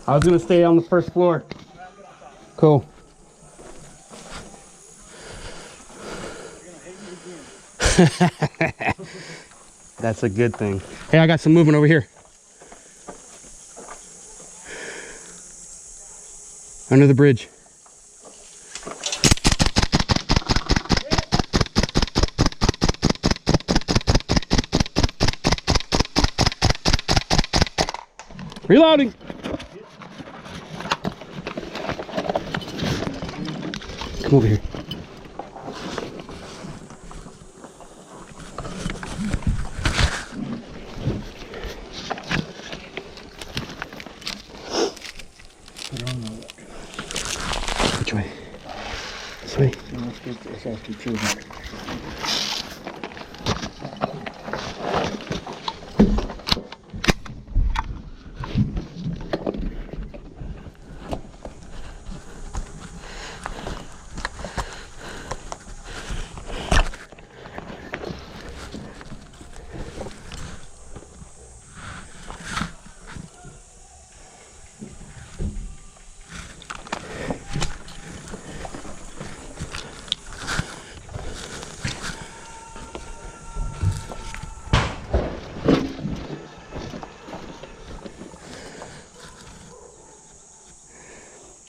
I was gonna stay on the first floor. Cool. That's a good thing. Hey, I got some movement over here. Under the bridge. Reloading. Come over here. Which way? This way. It's actually children.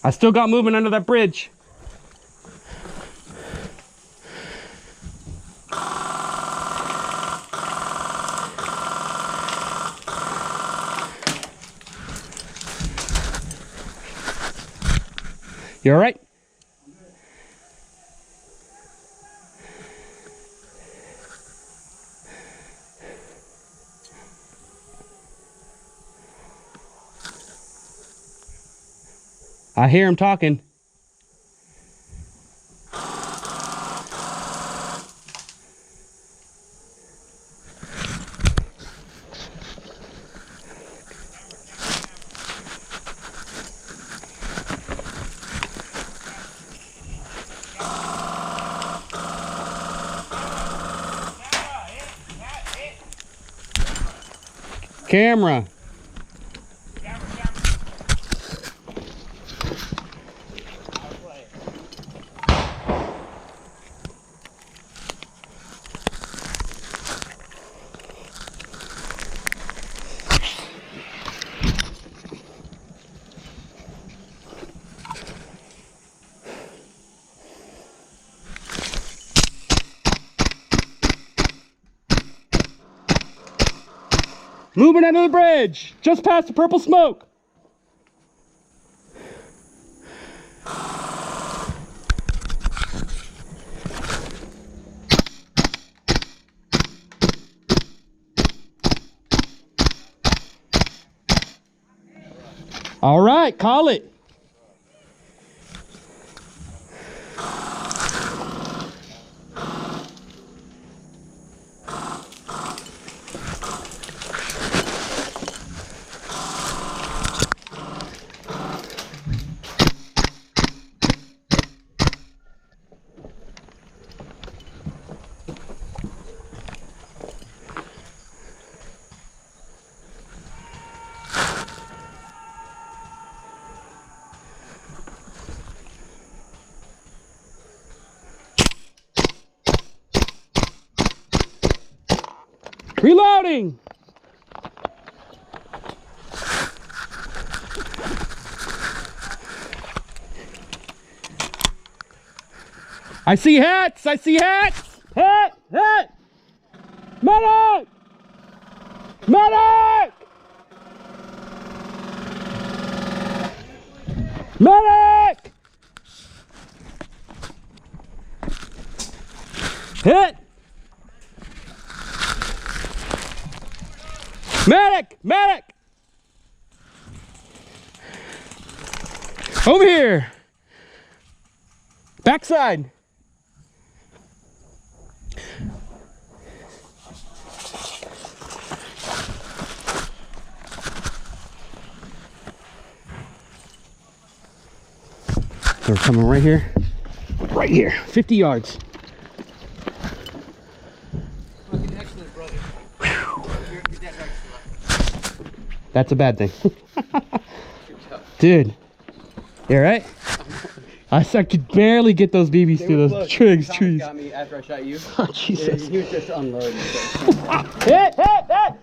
I still got movement under that bridge. You all right? I hear him talking. Camera. Moving under the bridge, just past the purple smoke. All right, call it. Reloading! I see hats! I see hats! Hat! Hat! Medic! Medic! Medic! Hit! Medic! Medic! Over here! Backside! They're coming right here. Right here. 50 yards. Fucking excellent, brother. Your dad's excellent. That's a bad thing. Good job. Dude, you alright? I could barely get those BBs through those trees. Got me after I shot you. Oh, Jesus. He was just unloading. Hit! Oh,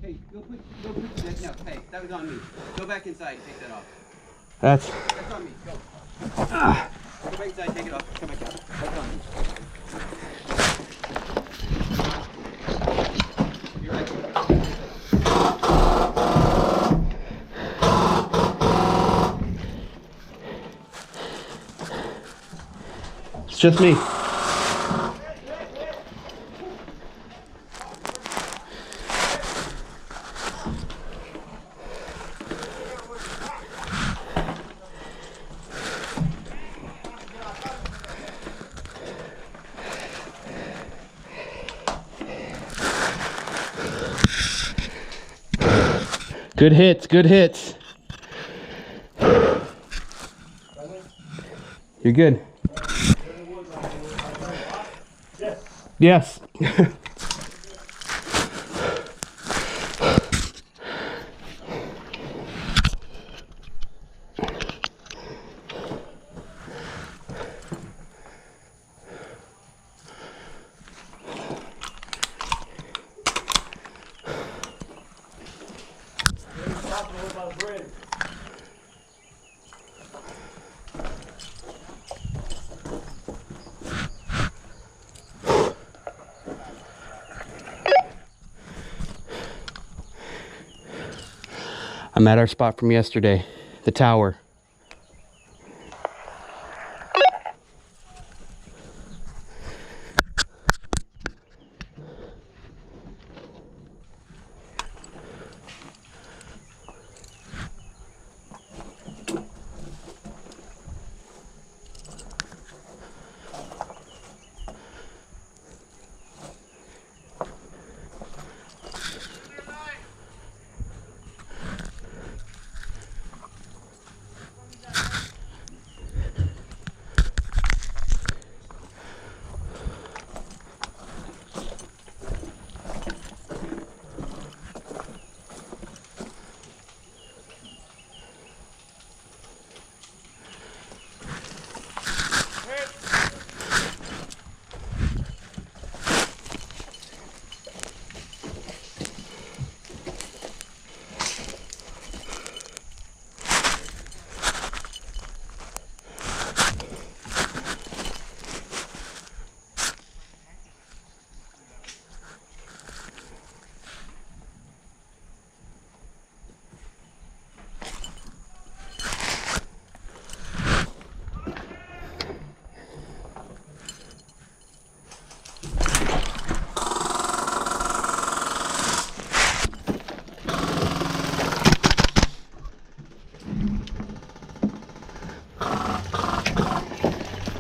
hey, go put that. No, hey, that was on me. Go back inside, take that off. That's on me. Go. Go back inside, take it off. Come back out. That's on me. You're right. It's just me. Good hits, good hits. You're good. Yes. I'm at our spot from yesterday, the tower.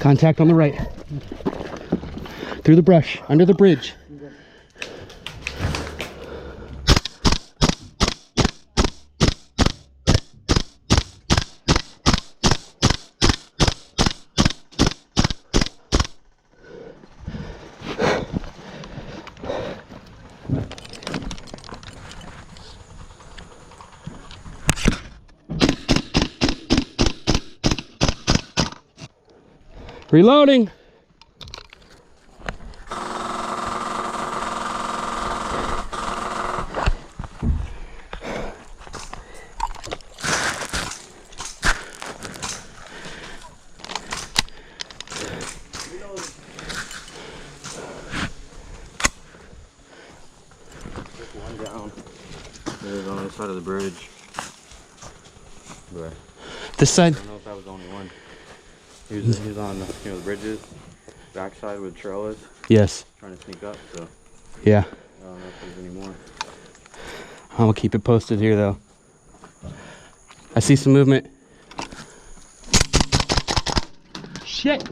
Contact on the right. Through the brush, under the bridge. Reloading. One down. There's on the side of the bridge. But This side? I don't know if that was the only one. He was on the, the bridges, backside where the trail is, Yes. trying to sneak up, so Yeah. I don't know if there's any more. I'm gonna keep it posted here though. I see some movement. Shit!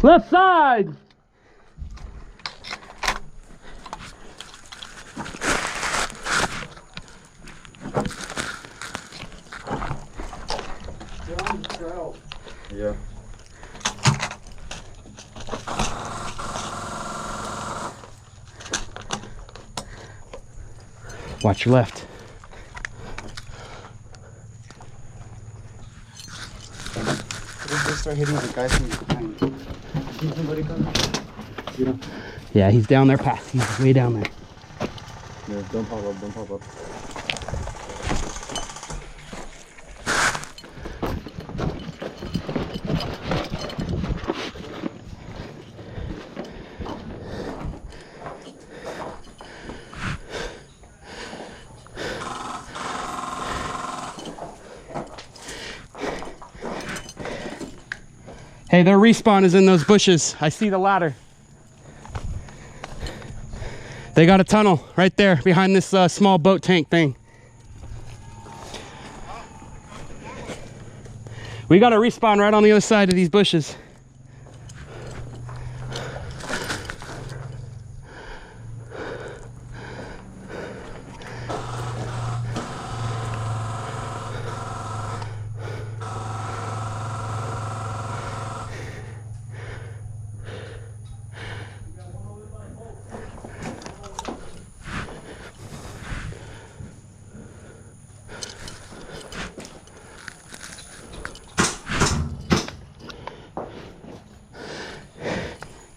Left side! Yeah. Watch your left. start hitting the guys from behind. See somebody coming? You know? Yeah, he's down there past. He's way down there. No, don't pop up, don't pop up. Hey, their respawn is in those bushes. I see the ladder. They got a tunnel right there behind this small boat tank thing. We got a respawn right on the other side of these bushes.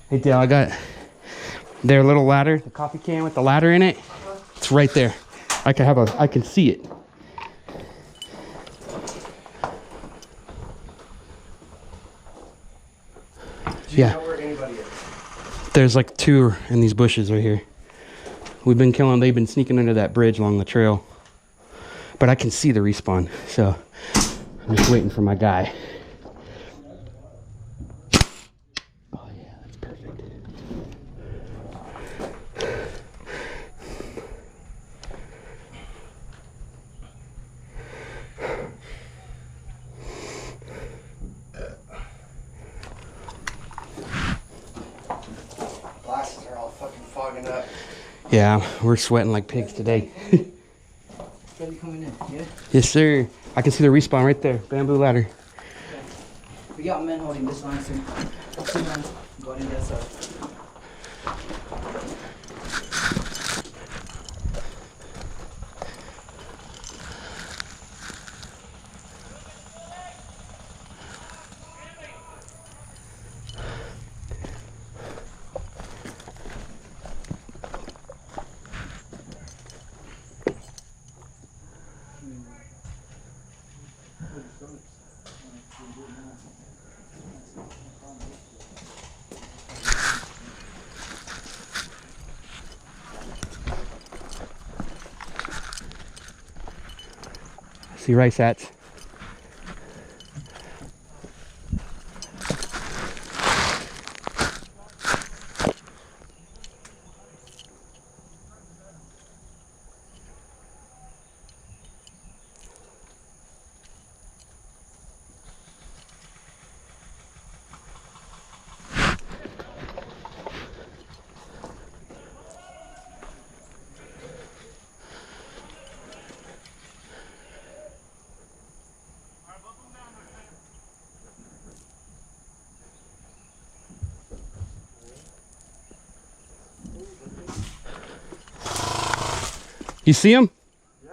Hey Dale, I got their little ladder, the coffee can with the ladder in it. It's right there. I can see it. Do you Yeah. know where anybody is? There's like 2 in these bushes right here. We've been killing, they've been sneaking under that bridge along the trail. But I can see the respawn, so I'm just waiting for my guy. Oh yeah, that's perfect. Glasses are all fucking fogging up. Yeah, we're sweating like pigs today. Ready coming in, yeah? Yes, sir. I can see the respawn right there. Bamboo ladder. We got men holding this line, sir. 2 men going in the outside. See rice hats. You see him? Yeah.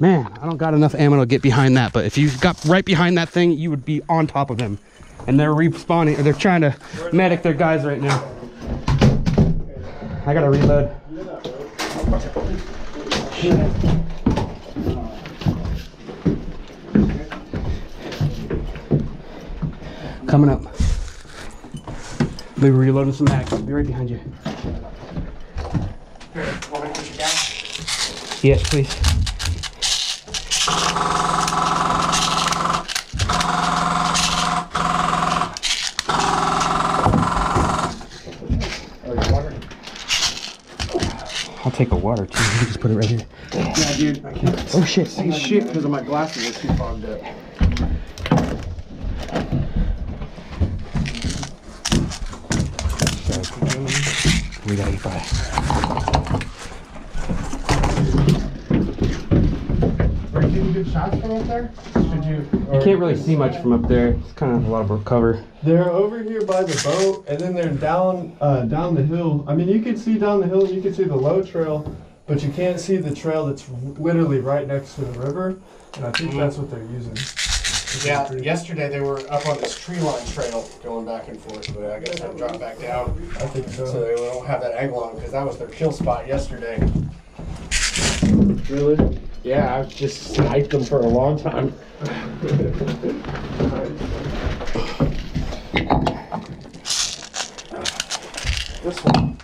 Man, I don't got enough ammo to get behind that, but if you got right behind that thing, you would be on top of him. And they're respawning, or they're trying to medic their guys right now. I gotta reload. Coming up. Maybe reloading some mags. I'll be right behind you. Here, want me to put you down? Yes, please. I'll take a water too. You can just put it right here. Yeah, dude, I can't Oh shit. see shit because of my glasses are too fogged up. We got 85. Are you getting good shots from up there? Should you? You can't really see much from up there. It's kind of a lot of cover. They're over here by the boat, and then they're down the hill. I mean, you can see down the hill, you can see the low trail, but you can't see the trail that's literally right next to the river. And I think that's what they're using. Yeah, yesterday they were up on this tree line trail going back and forth, but I guess they dropped back down. I think so. So they don't have that angle on them because that was their kill spot yesterday. Really? Yeah, I've just sniped them for a long time. This one.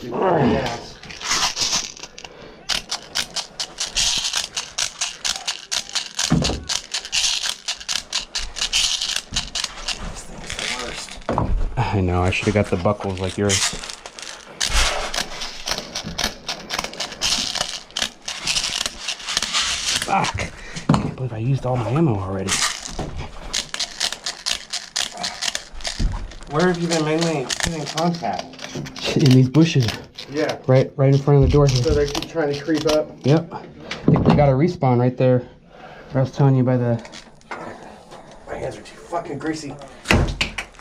Yeah. I know, I should have got the buckles like yours. Fuck! I can't believe I used all my ammo already. Where have you been mainly getting contact? In these bushes. Yeah. Right in front of the door here. So they keep trying to creep up. Yep. I think they got a respawn right there. I was telling you by the... My hands are too fucking greasy.